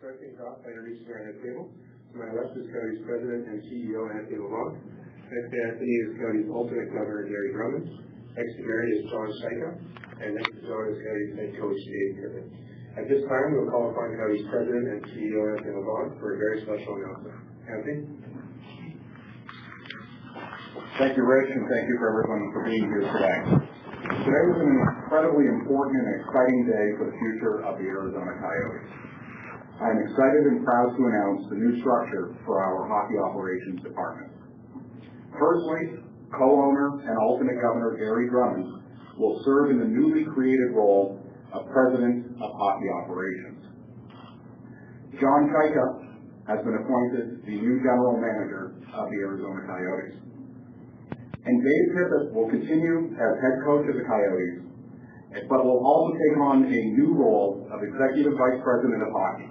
start things off by introducing our head table. To my left is Coyotes President and CEO Anthony LeBlanc. Next to Anthony is Coyotes alternate governor Gary Drummond. Next to Gary is John Chayka. And next to John is Coyotes head coach Tippet. At this time, we'll call upon Coyotes President and CEO Anthony LeBlanc for a very special announcement. Anthony? Thank you, Rich, and thank you for everyone for being here today. Today is an incredibly important and exciting day for the future of the Arizona Coyotes. I am excited and proud to announce the new structure for our hockey operations department. Firstly, co-owner and alternate governor Gary Drummond will serve in the newly created role of President of Hockey Operations. John Chayka has been appointed the new general manager of the Arizona Coyotes. And Tippett will continue as head coach of the Coyotes, but will also take on a new role of Executive Vice President of Hockey.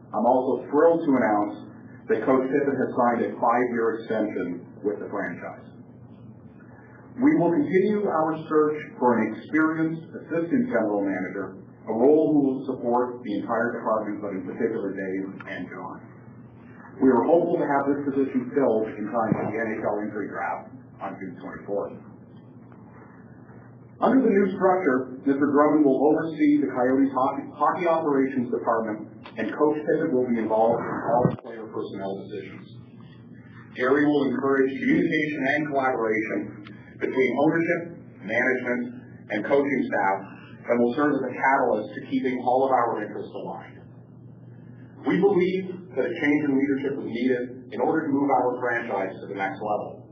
I'm also thrilled to announce that Coach Tippett has signed a 5-year extension with the franchise. We will continue our search for an experienced assistant general manager, a role who will support the entire department, but in particular Dave and John. We are hopeful to have this position filled in time for the NHL entry draft on June 24th. Under the new structure, Mr. Drummond will oversee the Coyotes hockey operations department, and Coach Tippett will be involved in all player personnel decisions. Gary will encourage communication and collaboration between ownership, management, and coaching staff, and will serve as a catalyst to keeping all of our interests aligned. We believe that a change in leadership is needed in order to move our franchise to the next level.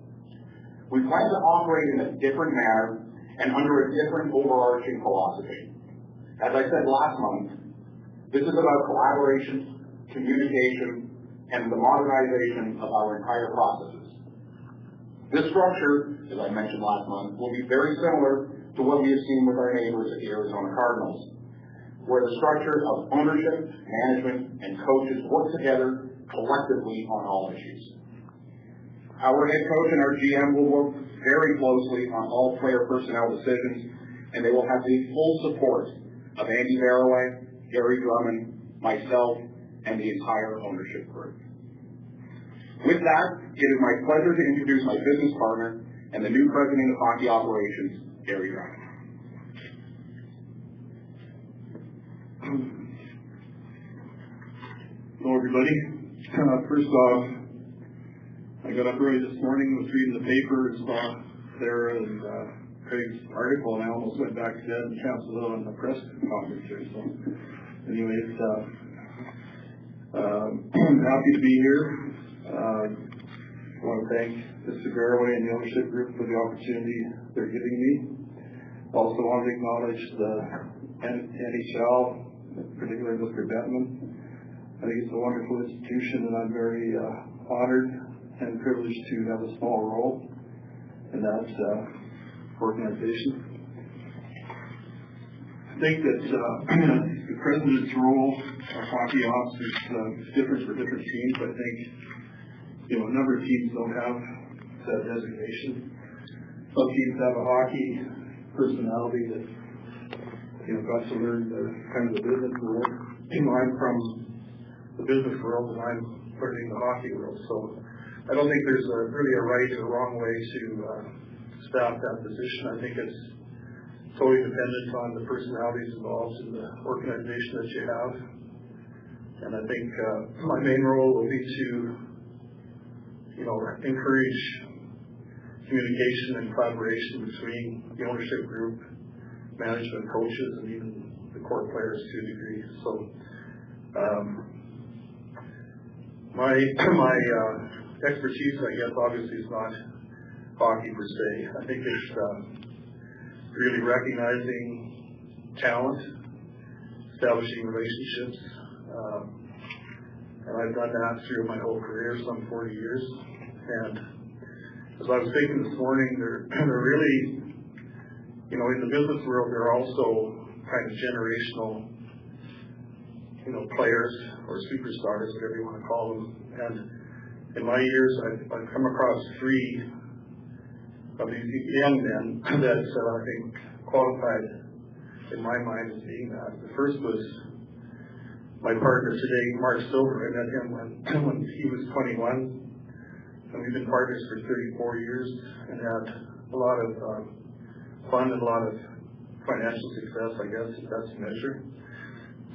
We plan to operate in a different manner and under a different overarching philosophy. As I said last month, this is about collaboration, communication, and the modernization of our entire processes. This structure, as I mentioned last month, will be very similar to what we have seen with our neighbors at the Arizona Cardinals, where the structure of ownership, management, and coaches work together collectively on all issues. Our head coach and our GM will work very closely on all player personnel decisions, and they will have the full support of Andy Barraway, Gary Drummond, myself, and the entire ownership group. With that, it is my pleasure to introduce my business partner and the new President of Hockey Operations, Gary Drummond. Hello, everybody. First off, I got up early this morning, was reading the paper, and saw Sarah and Craig's article, and I almost went back to bed and canceled out on the press conference here. So, anyways, I'm happy to be here. I want to thank Mr. Barraway and the ownership group for the opportunity they're giving me. Also want to acknowledge the NHL, particularly Mr. Bette. I think it's a wonderful institution, and I'm very honored and privileged to have a small role in that organization. I think that the president's role of hockey ops is different for different teams. I think a number of teams don't have that designation. Some teams have a hockey personality that got to learn the kind of the business world. I'm from the business world, and I'm learning the hockey world. So I don't think there's really a right or wrong way to staff that position. I think it's totally dependent on the personalities involved in the organization that you have. And I think my main role will be to, encourage communication and collaboration between the ownership group, management, coaches, and even the core players to a degree. So my expertise, I guess, obviously is not hockey per se. I think it's really recognizing talent, establishing relationships, and I've done that through my whole career, some 40 years. And as I was thinking this morning, they're really, in the business world, they're also kind of generational, players or superstars, whatever you want to call them. And in my years, I've come across 3 of these young men that I think qualified in my mind as being that. The first was my partner today, Mark Silver. I met him when he was 21. And we've been partners for 34 years and had a lot of fun and a lot of financial success, I guess, if that's a measure.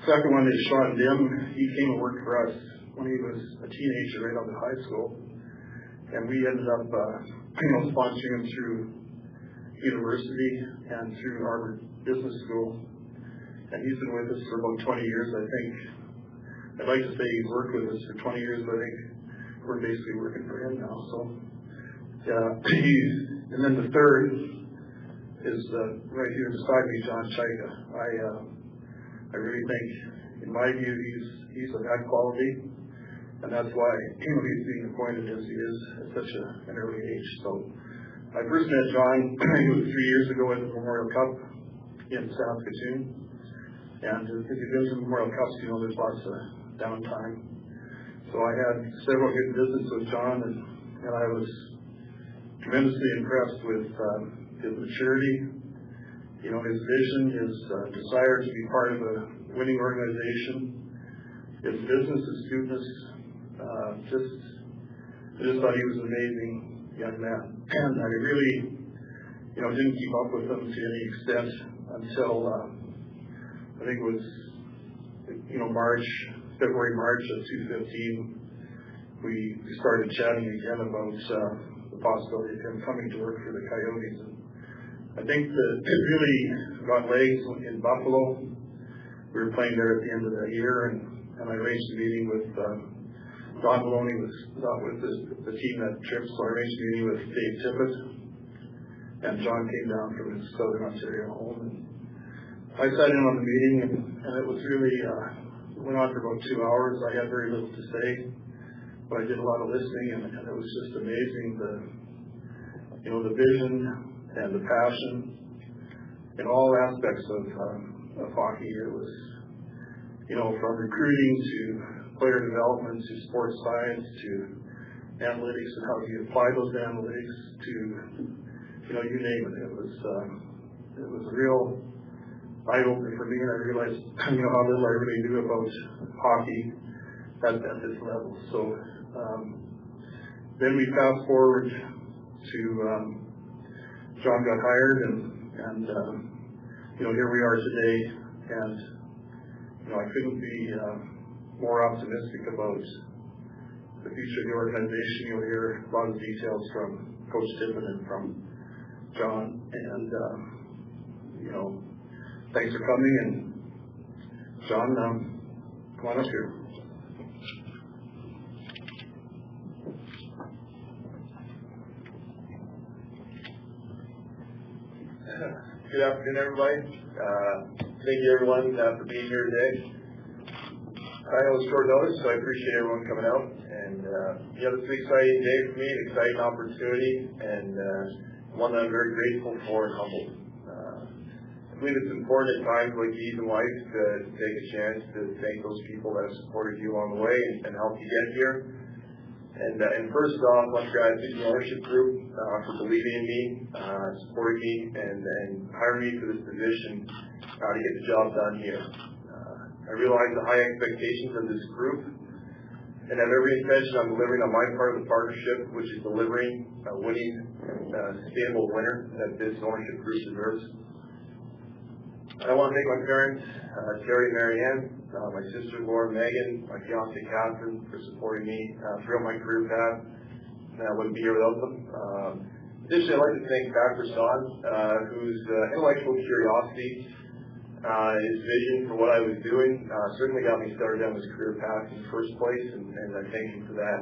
Second one is Sean Dim. He came and worked for us when he was a teenager right out of high school. And we ended up sponsoring him through university and through Harvard Business School. And he's been with us for about 20 years, I think. I'd like to say he's worked with us for 20 years, but I think we're basically working for him now. So, and then the third is right here beside me, John Chayka. I really think, in my view, he's of that quality, and that's why he's being appointed as he is at such an early age. So, I first met John, it was 3 years ago at the Memorial Cup in Saskatoon, and if you go to Memorial Cups, there's lots of downtime. So I had several good visits with John, and I was tremendously impressed with his maturity, his vision, his desire to be part of a winning organization, his business astuteness. I just thought he was an amazing young man. And I really, didn't keep up with him to any extent until I think it was, February, March of 2015. We started chatting again about the possibility of him coming to work for the Coyotes. And I think that it really got legs in Buffalo. We were playing there at the end of the year, and I arranged a meeting with John Maloney was not with the team that trip, so I arranged a meeting with Dave Tippett, and John came down from his Southern Ontario home. And I sat in on the meeting, and it was really went on for about 2 hours. I had very little to say, but I did a lot of listening, and it was just amazing the vision and the passion in all aspects of hockey. It was from recruiting to player development to sports science to analytics and how you apply those analytics to you name it. It was a real eye-opener for me, and I realized how little I really knew about hockey at this level. So then we fast forward to John got hired, and here we are today, and I couldn't be more optimistic about the future of the organization. You'll hear a lot of details from Coach Tippett and from John, and thanks for coming. And John, come on up here. Good afternoon, everybody. Thank you, everyone, for being here today. I know it's short notice, so I appreciate everyone coming out. And this is an exciting day for me, an exciting opportunity, and one that I'm very grateful for and humbled. I believe it's important at times like these in life to take a chance to thank those people that have supported you along the way and helped you get here. And first off, much gratitude to the ownership group for believing in me, supporting me, and hiring me for this position to get the job done here. I realize the high expectations of this group and have every intention on delivering on my part of the partnership, which is delivering a winning, sustainable winner that this ownership group deserves. I want to thank my parents, Terry and Marianne, my sister Laura and Megan, my fiance Catherine, for supporting me throughout my career path. I wouldn't be here without them. Additionally, I'd like to thank Dr. Son, whose intellectual curiosity, his vision for what I was doing certainly got me started down this career path in the first place, and I thank him for that.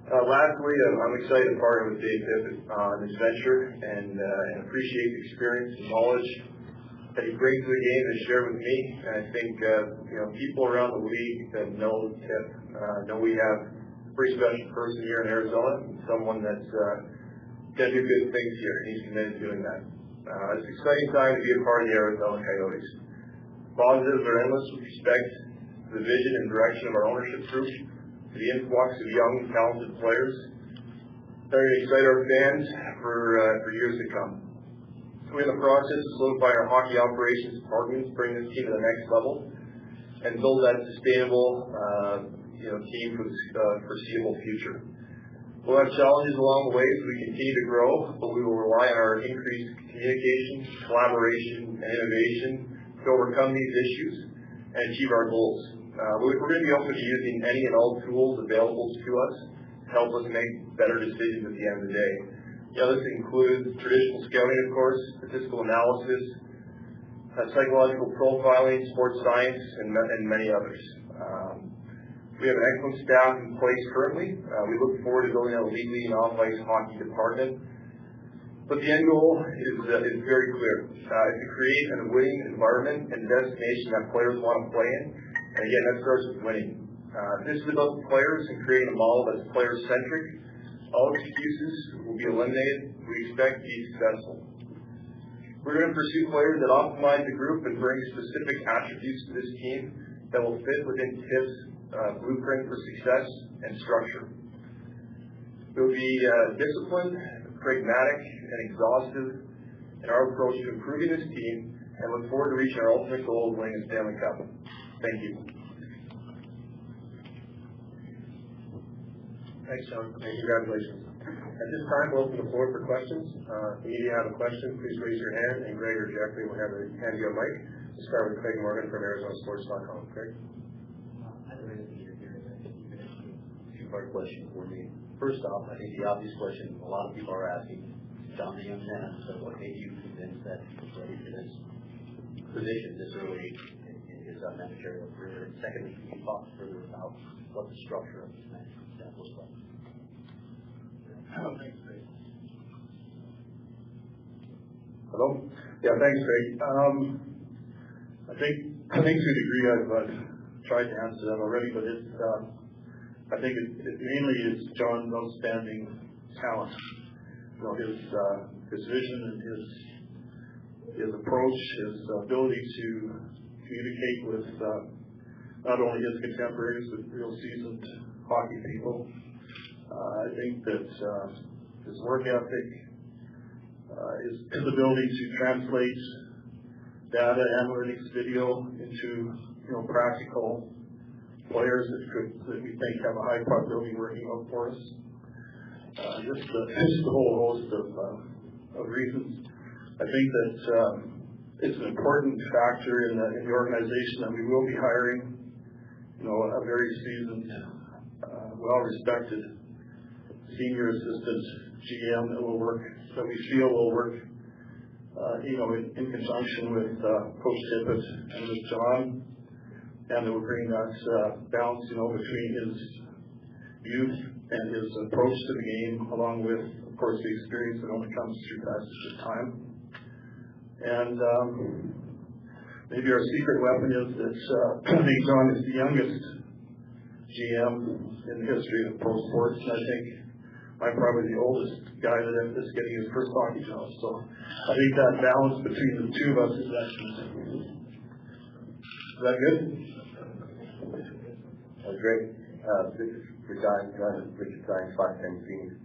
Lastly, I'm excited to partner with Dave Tippett on this venture and appreciate the experience and knowledge that he brings to the game and share with me. And I think people around the league that know Tip know we have a pretty special person here in Arizona, someone that's going to do good things here, and he's committed to doing that. It's an exciting time to be a part of the Arizona Coyotes. Positives are endless with respect to the vision and direction of our ownership group, to the influx of young, talented players. They're going to excite our fans for years to come. We're in the process of solidifying our hockey operations department, bring this team to the next level. and build that sustainable, team for the foreseeable future. We'll have challenges along the way as we continue to grow, but we will rely on our increased communication, collaboration, and innovation to overcome these issues and achieve our goals. We're going to be open to using any and all tools available to us to help us make better decisions at the end of the day. This includes traditional scouting, of course, statistical analysis, psychological profiling, sports science, and many others. We have an excellent staff in place currently. We look forward to building a legally and off-ice hockey department. But the end goal is very clear. It's to create a winning environment and destination that players want to play in. And again, that starts with winning. This is about the players and creating a model that's player-centric. All excuses will be eliminated. We expect to be successful. We're going to pursue players that optimize the group and bring specific attributes to this team that will fit within TIP's blueprint for success and structure. We'll be disciplined, pragmatic, and exhaustive in our approach to improving this team and look forward to reaching our ultimate goal of winning a Stanley Cup. Thank you. Thanks, John, and congratulations. At this time, we'll open the floor for questions. If you have a question, please raise your hand, and Greg or Jeffrey will hand you a mic. We'll start with Craig Morgan from ArizonaSports.com. Craig? Two-part question for me. First off, I think the obvious question a lot of people are asking, John, the young man, so what made you convinced that he was ready for this position this early in his managerial career? And secondly, can you talk further about what the structure of this management staff was like? Thanks, Craig. Hello? Yeah, thanks, Craig. I think to a degree I've tried to answer that already, but I think it mainly is John's outstanding talent. His vision and his approach, his ability to communicate with not only his contemporaries but real seasoned hockey people. I think that his work ethic, his ability to translate data, analytics, video into practical players that we think have a high probability working out for us. Just a whole host of reasons. I think that it's an important factor in the organization that we will be hiring, a very seasoned, well-respected senior assistant GM that we feel will work, in conjunction with Coach Tippett and with John, and it will bring that balance, between his youth and his approach to the game, along with, of course, the experience that only comes through passage of time. And maybe our secret weapon is that I think John is the youngest GM in the history of pro sports, and I think I'm probably the oldest guy that is getting his first hockey job. So I think that balance between the two of us is excellent. Is that good? That's great. This is for John Richard, Fox 10 Phoenix.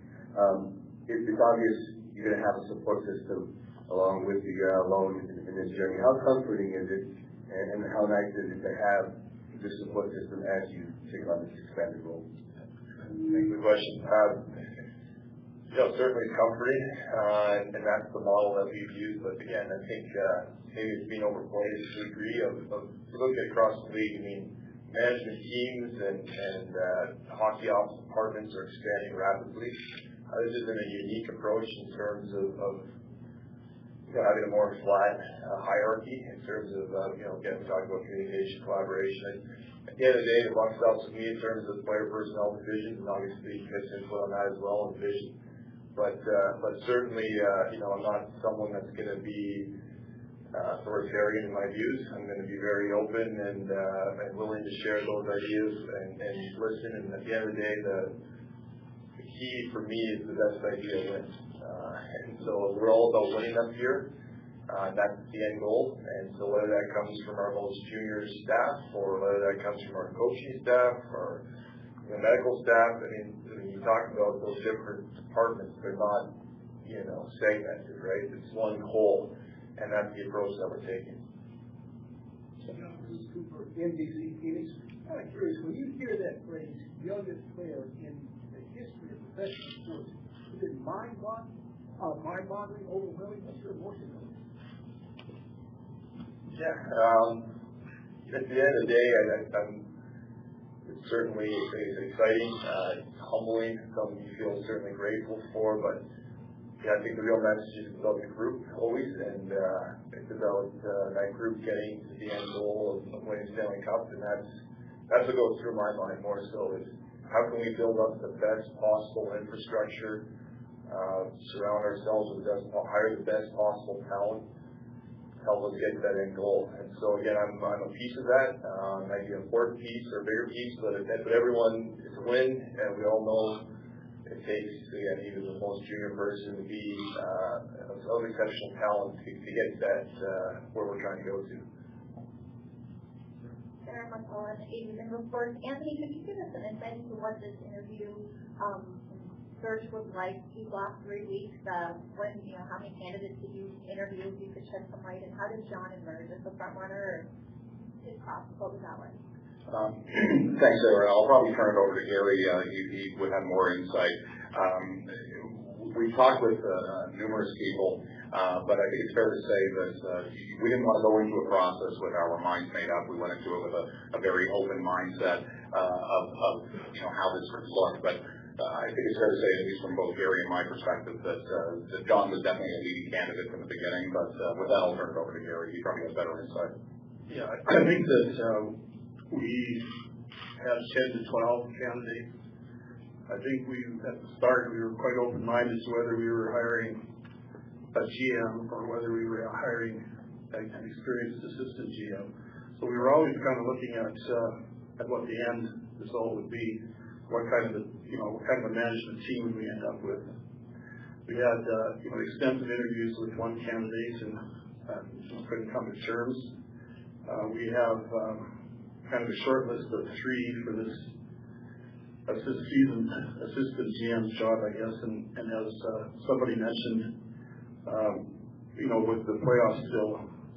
It's obvious you're going to have a support system along with you alone in this journey. How comforting is it, and how nice is it to have this support system as you take on this expanded role? Thanks for the question. Certainly comforting, and that's the model that we've used. But again, I think maybe it's being overplayed to a degree. Looking across the league, I mean, management teams and hockey ops departments are expanding rapidly. This isn't a unique approach in terms of having a more flat hierarchy in terms of again, we talk about communication, collaboration. At the end of the day, the buck stops with me in terms of player personnel divisions, and obviously Chris input on that as well in division. But certainly, I'm not someone that's going to be authoritarian in my views. I'm going to be very open and willing to share those ideas and listen. And at the end of the day, the key for me is the best idea wins. And so we're all about winning up here. That's the end goal. And so whether that comes from our most junior staff, or whether that comes from our coaching staff, or medical staff, I mean, when you talk about those different departments, they're not, segmented, right? It's one whole, and that's the approach that we're taking. This is Cooper. in BC Phoenix. I'm curious, when you hear that phrase, youngest player in the history of professional sports, is it mind-boggling, overwhelming? What's your emotion on it? Yeah, at the end of the day, it's certainly exciting, humbling, something you feel certainly grateful for, but yeah, I think the real message is about the group always, and it's about that group getting to the end goal of winning Stanley Cup, and that's what goes through my mind more so is how can we build up the best possible infrastructure, surround ourselves with hire the best possible talent, help us get to that end goal. And so again, I'm a piece of that, maybe an important piece or a bigger piece, but everyone, it's a win, and we all know it takes, again, even the most junior person to be of exceptional talent to get that where we're trying to go to. Sarah McCullen, ABN Reports. Anthony, could you give us an insight into what this interview search was like these last 3 weeks? When, how many candidates did you interview? If you could shed some light, and how did John emerge as the front runner? What was that like? Thanks, Sarah. I'll probably turn it over to Gary. He would have more insight. We talked with numerous people, but I think it's fair to say that we didn't want to go into a process with our minds made up. We went into it with a very open mindset of how this would look. But I think it's fair to say, at least from both Gary and my perspective, that John was definitely a leading candidate from the beginning. But with that, I'll turn it over to Gary. He probably has better insight. Yeah, I think that we had 10 to 12 candidates. I think at the start, we were quite open-minded to whether we were hiring a GM or whether we were hiring an experienced assistant GM. So we were always kind of looking at what the end result would be, what kind of a management team would we end up with. We had extensive interviews with one candidate and couldn't come to terms. We have kind of a short list of 3 for this assistant GM's job, I guess, and as somebody mentioned, with the playoffs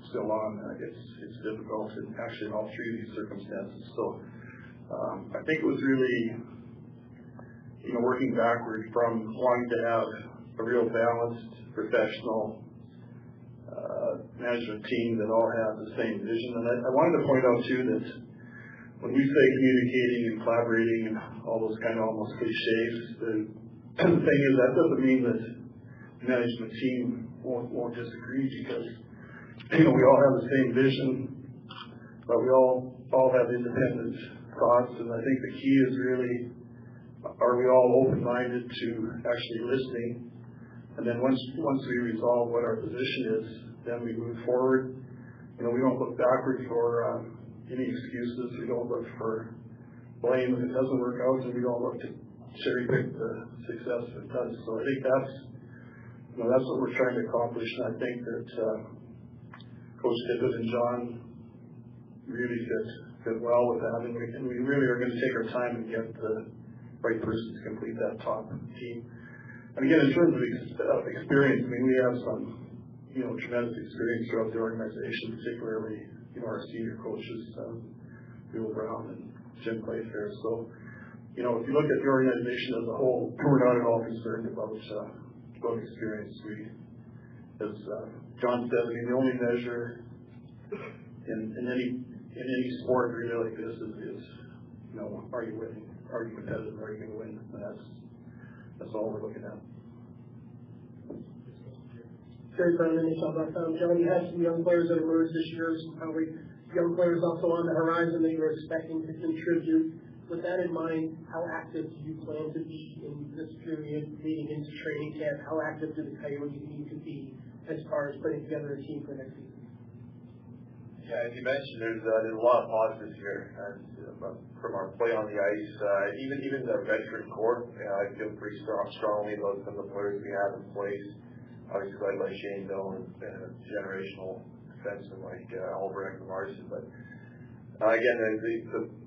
still on, it's difficult, and actually in all 3 of these circumstances. So I think it was really, working backward from wanting to have a real balanced, professional management team that all have the same vision. And I wanted to point out too that when we say communicating and collaborating and all those kind of almost cliches, the thing is that doesn't mean that the management team won't disagree, because we all have the same vision, but we all have independent thoughts. And I think the key is really, are we all open-minded to actually listening? And then once we resolve what our position is, then we move forward. We don't look backward for any excuses. We don't look for blame if it doesn't work out, and we don't look to cherry pick the success if it does. So I think that's what we're trying to accomplish, and I think that Coach Tippett and John really fit well with that, and we really are going to take our time and get the right person to complete that top team. And again, in terms of experience, we have some tremendous experience throughout the organization, particularly our senior coaches, Bill Brown and Jim Playfair. So, if you look at the organization as a whole, we're not at all concerned about experience. As John said, the only measure in any sport really like this is are you winning? Are you competitive? Are you going to win? And that's all we're looking at. Gary Drummond, NHL.com. John, you had some young players that emerged this year, some probably young players also on the horizon that you were expecting to contribute. With that in mind, how active do you plan to be in this period leading into training camp? How active do the Coyotes need to be as far as putting together a team for next season? Yeah, as you mentioned, there's a lot of positives here. From our play on the ice, even the veteran core, I feel pretty strongly about some of the players we have in place. Obviously led by Shane Doan and a generational defenseman like Albrecht and Larson. But again,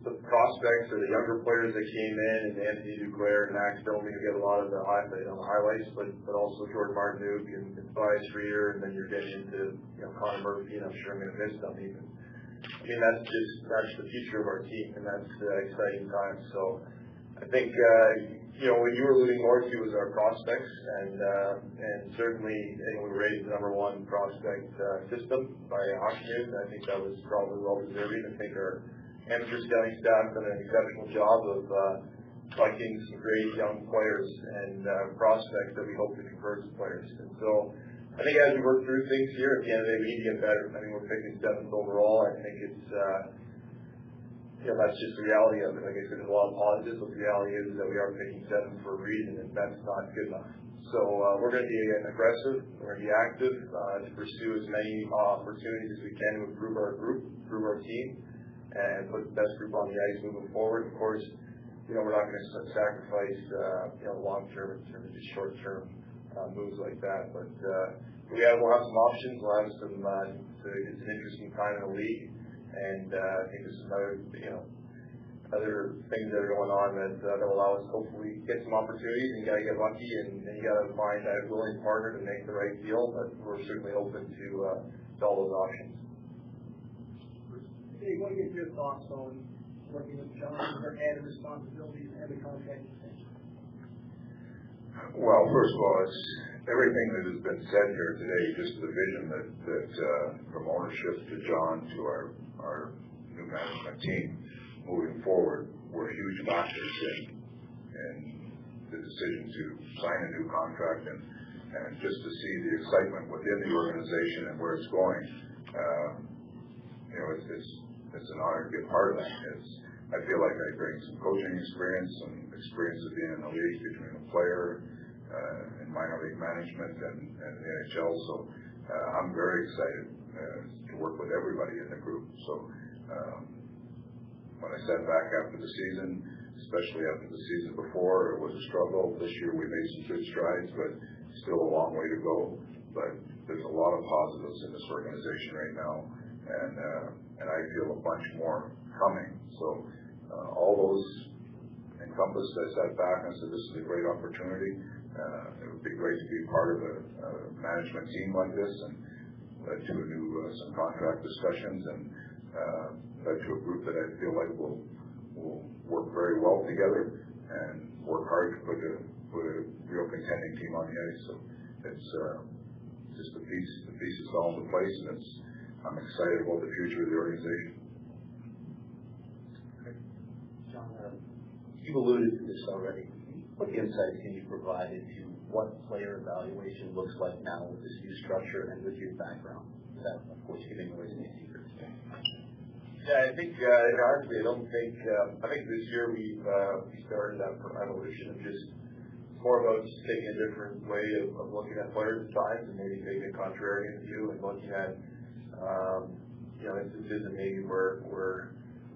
the prospects or the younger players that came in, and Anthony Duclair and Max Domi, you get a lot of the highlights, but also Jordan Martinook and Tobias Reeder, and then you're getting into Connor Murphy, and I'm sure I'm going to miss some even. I mean, that's the future of our team, and that's exciting times. So I think, what you were alluding more to was our prospects, and certainly, we raised the number one prospect system by Hockey News. I think that was probably well deserving. I think our amateur scouting staff done an exceptional job of collecting some great young players and prospects that we hope to convert to players. And so I think as we work through things here, at the end of the day, we need to get better. I mean, we're picking 7th overall. I think it's, that's just the reality of it. Like I said, there's a lot of positives, but the reality is that we are picking 7th for a reason, and that's not good enough. So we're going to be aggressive, we're going to be active to pursue as many opportunities as we can to improve our group, improve our team, and put the best group on the ice moving forward. Of course, we're not going to sacrifice, long-term in terms of just short-term moves like that. But we'll have some options. We'll have some. It's an interesting time in the league, and I think there's some other things that are going on that will allow us to hopefully get some opportunities. And you got to get lucky, and you got to find that willing partner to make the right deal. But we're certainly open to all those options. Hey, what are your thoughts on working with John, their added responsibilities and the contract extension? Well, first of all, it's everything that has been said here today, just the vision that from ownership to John to our new management team moving forward were huge factors in the decision to sign a new contract and just to see the excitement within the organization and where it's going. It's an honor to be a part of that. I feel like I bring some coaching experience, some experience of being in the league between a player and minor league management and the NHL. So I'm very excited to work with everybody in the group. So when I sat back after the season, especially after the season before, it was a struggle. This year we made some good strides, but still a long way to go. But there's a lot of positives in this organization right now, and I feel a bunch more coming. So all those encompassed, I sat back and said, this is a great opportunity. It would be great to be part of a management team like this, and led to some contract discussions, and led to a group that I feel like will work very well together and work hard to put a real contending team on the ice. So it's just the pieces all into place, and I'm excited about the future of the organization. John, you've alluded to this already. What insights can you provide into what player evaluation looks like now with this new structure and with your background? Without, of course, giving away any secrets. Yeah, I think honestly, I think this year we started that evolution of just more about just taking a different way of looking at players at times, and maybe taking a contrarian view and looking at instances and maybe we're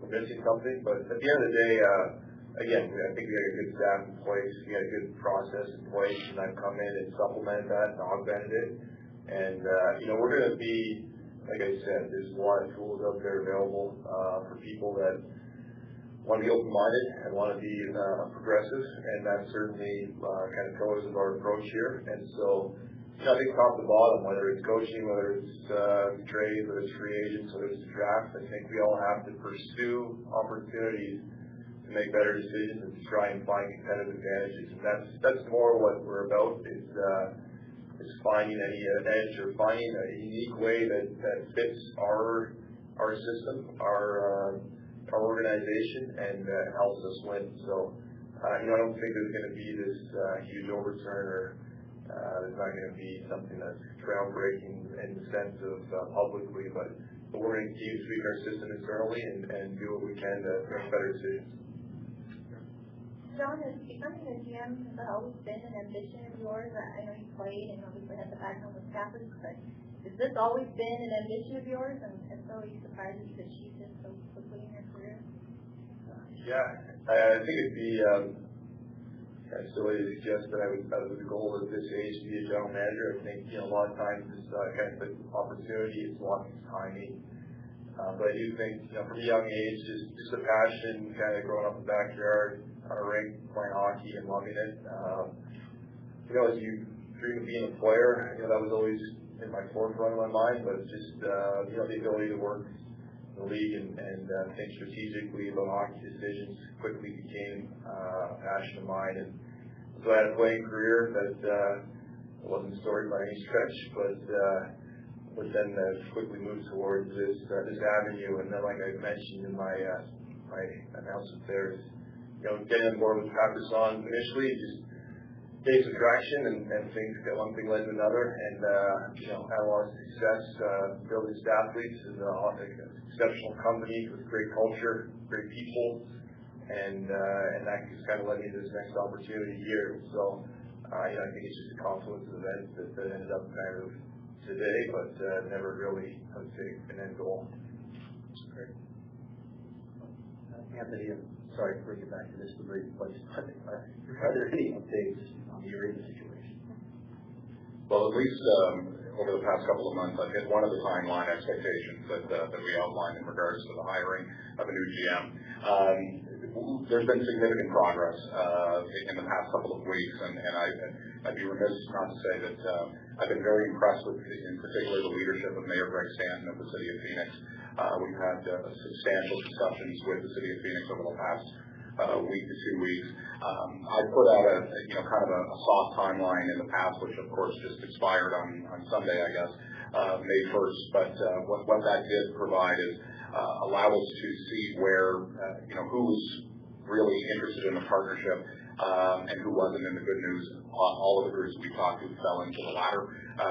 missing something. But at the end of the day, again, I think we had a good staff in place, we had a good process in place, and I've come in and supplemented that and augmented it. And we're going to be, like I said, there's a lot of tools out there available for people that want to be open-minded and want to be progressive, and that's certainly kind of pillars of our approach here. And so, I think top to bottom, whether it's coaching, whether it's trade, whether it's free agents, whether it's draft, I think we all have to pursue opportunities to make better decisions and to try and find competitive advantages. And that's more what we're about, is finding any edge or finding a unique way that fits our system, our organization, and helps us win. So, I don't think there's going to be this huge overturn, or there's not going to be something that's groundbreaking in the sense of publicly, but we're going to keep tweak our system internally and do what we can to make better decisions. John, is becoming a GM has always been an ambition of yours? I know you played and obviously had the background with Catholics, but has this always been an ambition of yours? And so are you surprised that you achieved it so quickly in your career? Yeah, I think it'd be silly to suggest that I was the goal at this age to be a general manager. I think a lot of times it's kind of an opportunity, it's lots of timing. But I do think from a young age, just a passion, kind of growing up in the backyard, on a rink, playing hockey and loving it. As you dream of being a player, that was always in my forefront of my mind. But just the ability to work the league and think strategically about hockey decisions quickly became a passion of mine. And so I had a playing career that wasn't storied by any stretch, but then quickly moved towards this avenue. And then, like I mentioned in my announcement there, is getting on board with Patterson initially, just getting some traction and things, one thing led to another, and had a lot of success building staff leagues and an exceptional company with great culture, great people, and that just kind of led me to this next opportunity here. So I think it's just a confluence of events that ended up kind of today, but never really, I would say, an end goal. Great. Anthony, I'm sorry to bring you back to this great place, but are there any updates on the arena situation? Well, at least over the past couple of months, I've hit one of the timeline expectations that we outlined in regards to the hiring of a new GM. There's been significant progress in the past couple of weeks, and I'd be remiss not to say that I've been very impressed with, in particular, the leadership of Mayor Greg Stanton of the City of Phoenix. We've had substantial discussions with the City of Phoenix over the past week to 2 weeks. I put out kind of a soft timeline in the past, which of course just expired on Sunday, I guess, May 1st. But what that did provide is allow us to see where who was really interested in the partnership and who wasn't. In the good news, all of the groups we talked to fell into the latter,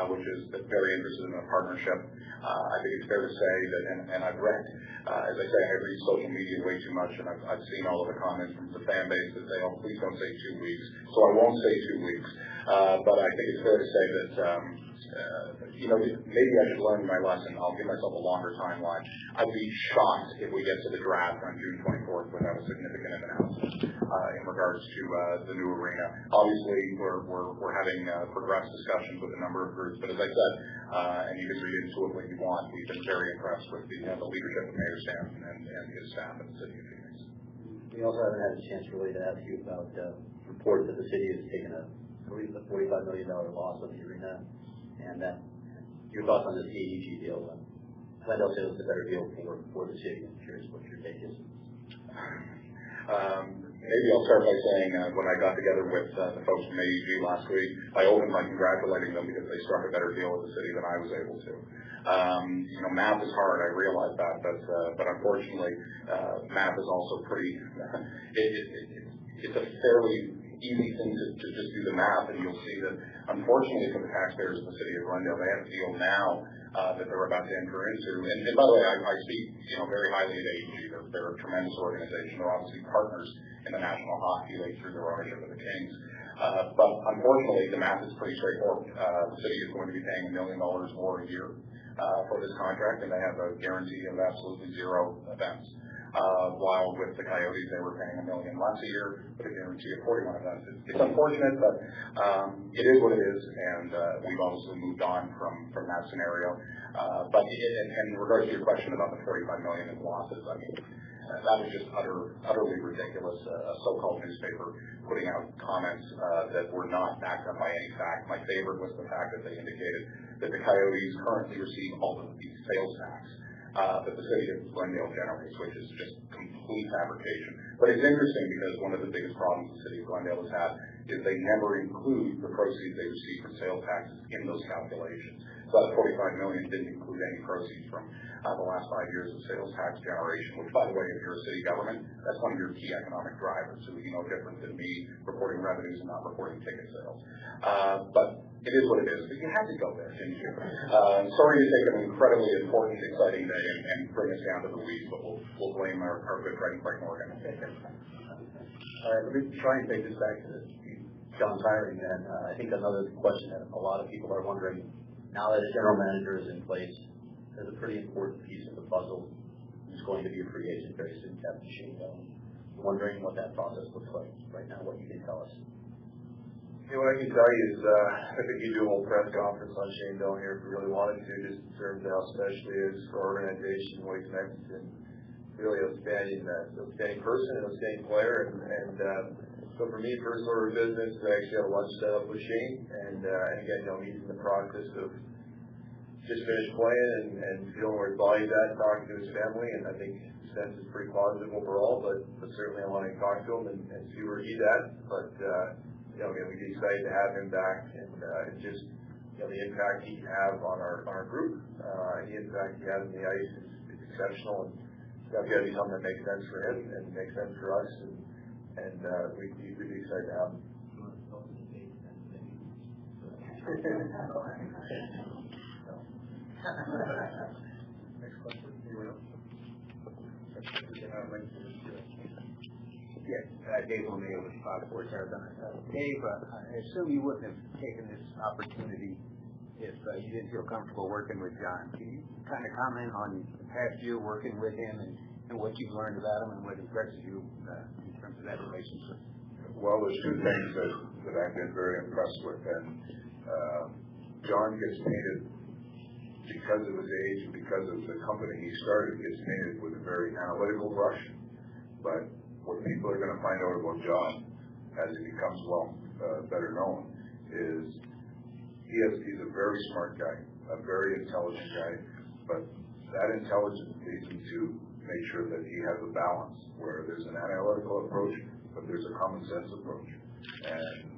which is very interested in a partnership. I think it's fair to say that, and I've read, as I say, I read social media way too much, and I've seen all of the comments from the fan base that say, "Oh, please don't say 2 weeks." So I won't say 2 weeks, but I think it's fair to say that maybe I should learn my lesson. I'll give myself a longer timeline. I'd be shocked if we get to the draft on June 24th without a significant announcement in regards to the new arena. Obviously, we're having progressed discussions with a number of groups, but as I said, and you can read into it what you want, we've been very impressed with the leadership of Mayor Stanton and his staff at the City of Phoenix. We also haven't had a chance really to ask you about reports that the city has taken a $45 million loss on the arena, and that your thoughts on this AEG deal. Glendale says it's a better deal for the city. I'm curious what your take is. Maybe I'll start by saying when I got together with the folks from AEG last week, I opened by congratulating them because they struck a better deal with the city than I was able to. Math is hard, I realize that, but unfortunately, math is also pretty. It's a fairly easy thing to just do the math, and you'll see that unfortunately for the taxpayers of the city of Glendale, they have a deal now that they're about to enter into. And by the way, I speak very highly of AEG. They're a tremendous organization. They're obviously partners in the National Hockey League through their ownership of the Kings. But unfortunately, the math is pretty straightforward. The city is going to be paying $1 million more a year for this contract, and they have a guarantee of absolutely 0 events. While with the Coyotes, they were paying $1 million less a year with a guarantee of 41 events. It's unfortunate, but it is what it is, and we've obviously moved on from that scenario. But in regards to your question about the $45 million in losses, I mean, that was just utterly ridiculous. A so-called newspaper putting out comments that were not backed up by any fact. My favorite was the fact that they indicated that the Coyotes currently receive all of the sales tax that the city of Glendale generates, which is just complete fabrication. But it's interesting because one of the biggest problems the city of Glendale has had is they never include the proceeds they receive from sales taxes in those calculations. So that $45 million didn't include any proceeds from the last 5 years of sales tax generation, which, by the way, if you're a city government, that's one of your key economic drivers. So we know different than me reporting revenues and not reporting ticket sales. But it is what it is. But you had to go there, didn't you? Sorry to take an incredibly important, exciting day and bring us down to the weeds, but we'll blame our good friend Craig Morgan. All right, let me try and take this back to John's hiring. And I think another question that a lot of people are wondering, now that a general manager is in place, there's a pretty important piece of the puzzle who's going to be a free agent very soon, Captain Shane. I'm wondering what that process looks like right now, what you can tell us. What I can tell you is I think you do a whole press conference on Shane down here if you really wanted to, just in terms of how special he is for our organization, what he's next, and really outstanding person, an outstanding player. And so for me, first order of business, I actually had a lunch set up with Shane, and again, he's in the process of just finished playing and feeling where his body's at, talking to his family, and I think the sense is pretty positive overall, but certainly I want to talk to him and see where he's at. But, again, we'd be excited to have him back, and just, the impact he can have on our group, the impact he has on the ice is exceptional, and that's got to be something that makes sense for him and makes sense for us, and we'd be excited to have him. Next question. Anyone else? Yes, Dave O'Neill with Fox Sports Arizona. Dave, I assume you wouldn't have taken this opportunity if you didn't feel comfortable working with John. Can you kind of comment on the past year working with him and what you've learned about him and what impresses you in terms of that relationship? Well, there's two things that I've been very impressed with, and John gets painted, because of his age and because of the company he started, gets painted with a very analytical brush. But what people are going to find out about John as he becomes better known is he's a very smart guy, a very intelligent guy, but that intelligence leads him to make sure that he has a balance where there's an analytical approach, but there's a common sense approach. And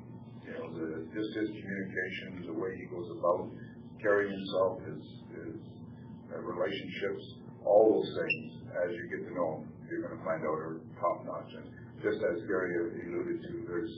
just his communication, the way he goes about carrying himself, his relationships, all those things, as you get to know him, you're going to find out are top notch. And just as Gary alluded to, there's,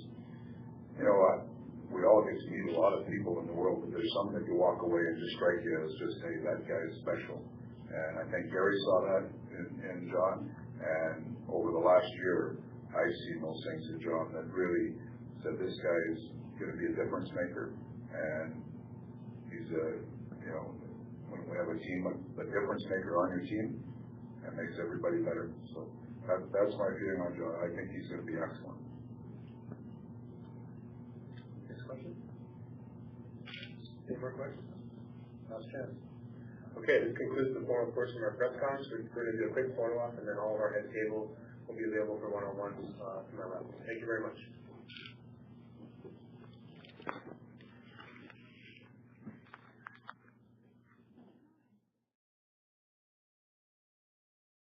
we all get to meet a lot of people in the world, but there's some that you walk away and just strike you as just, hey, that guy is special. And I think Gary saw that in John, and over the last year, I've seen those things in John that really said this guy is going to be a difference maker, and he's when we have a team, a difference maker on your team, that makes everybody better. So that's my feeling on John. I think he's going to be excellent. Next question? Any more questions? Last chance. Okay, this concludes the formal portion of our press conference. We're going to do a quick photo op, and then all of our head table will be available for one-on-ones from our lab. Thank you very much.